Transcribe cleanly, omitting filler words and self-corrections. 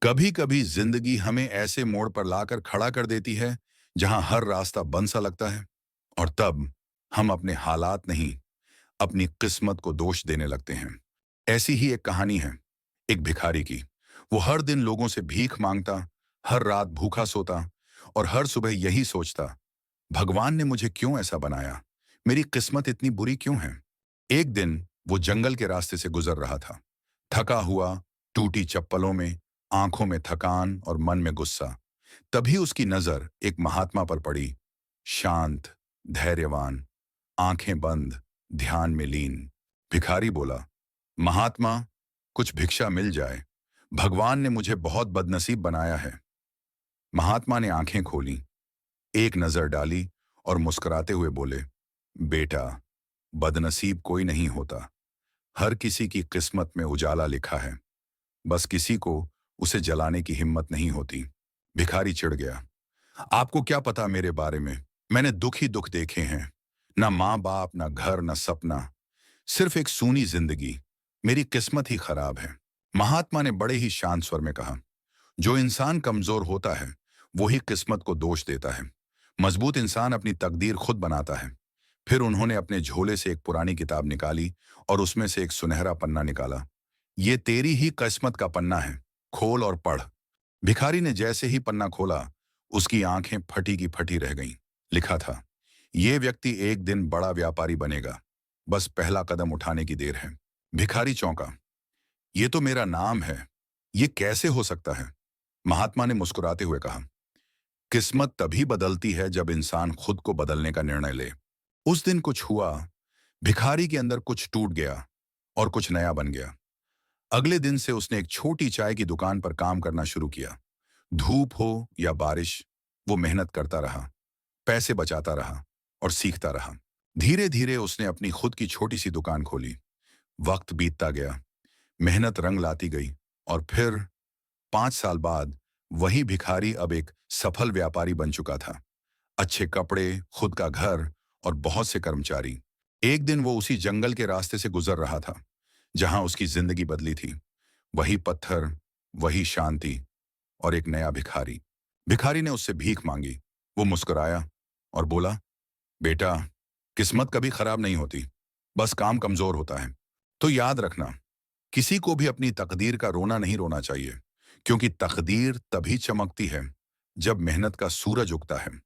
कभी कभी जिंदगी हमें ऐसे मोड़ पर लाकर खड़ा कर देती है जहां हर रास्ता बंद सा लगता है। और तब हम अपने हालात नहीं, अपनी किस्मत को दोष देने लगते हैं। ऐसी ही एक कहानी है, एक भिखारी की। वो हर दिन लोगों से भीख मांगता, हर रात भूखा सोता और हर सुबह यही सोचता, भगवान ने मुझे क्यों ऐसा बनाया, मेरी किस्मत इतनी बुरी क्यों है। एक दिन वो जंगल के रास्ते से गुजर रहा था, थका हुआ, टूटी चप्पलों में, आंखों में थकान और मन में गुस्सा। तभी उसकी नजर एक महात्मा पर पड़ी, शांत, धैर्यवान, आंखें बंद, ध्यान में लीन। भिखारी बोला, महात्मा, कुछ भिक्षा मिल जाए, भगवान ने मुझे बहुत बदनसीब बनाया है। महात्मा ने आंखें खोली, एक नजर डाली और मुस्कुराते हुए बोले, बेटा, बदनसीब कोई नहीं होता, हर किसी की किस्मत में उजाला लिखा है, बस किसी को उसे जलाने की हिम्मत नहीं होती। भिखारी चिढ़ गया, आपको क्या पता मेरे बारे में, मैंने दुख ही दुख देखे हैं, ना माँ बाप, ना घर, ना सपना, सिर्फ एक सूनी जिंदगी। मेरी किस्मत ही खराब है। महात्मा ने बड़े ही शांत स्वर में कहा, जो इंसान कमजोर होता है वो ही किस्मत को दोष देता है। मजबूत इंसान अपनी तकदीर खुद बनाता है। फिर उन्होंने अपने झोले से एक पुरानी किताब निकाली और उसमें से एक सुनहरा पन्ना निकाला। ये तेरी ही किस्मत का पन्ना है, खोल और पढ़। भिखारी ने जैसे ही पन्ना खोला, उसकी आंखें फटी की फटी रह गईं। लिखा था, ये व्यक्ति एक दिन बड़ा व्यापारी बनेगा, बस पहला कदम उठाने की देर है। भिखारी चौंका, ये तो मेरा नाम है, ये कैसे हो सकता है। महात्मा ने मुस्कुराते हुए कहा, किस्मत तभी बदलती है जब इंसान खुद को बदलने का निर्णय ले। उस दिन कुछ हुआ, भिखारी के अंदर कुछ टूट गया और कुछ नया बन गया। अगले दिन से उसने एक छोटी चाय की दुकान पर काम करना शुरू किया। धूप हो या बारिश, वो मेहनत करता रहा, पैसे बचाता रहा और सीखता रहा। धीरे धीरे उसने अपनी खुद की छोटी सी दुकान खोली। वक्त बीतता गया, मेहनत रंग लाती गई और फिर 5 साल बाद वही भिखारी अब एक सफल व्यापारी बन चुका था। अच्छे कपड़े, खुद का घर और बहुत से कर्मचारी। एक दिन वो उसी जंगल के रास्ते से गुजर रहा था जहां उसकी जिंदगी बदली थी। वही पत्थर, वही शांति और एक नया भिखारी। भिखारी ने उससे भीख मांगी। वो मुस्कुराया और बोला, बेटा, किस्मत कभी खराब नहीं होती, बस काम कमजोर होता है। तो याद रखना, किसी को भी अपनी तकदीर का रोना नहीं रोना चाहिए, क्योंकि तकदीर तभी चमकती है जब मेहनत का सूरज उगता है।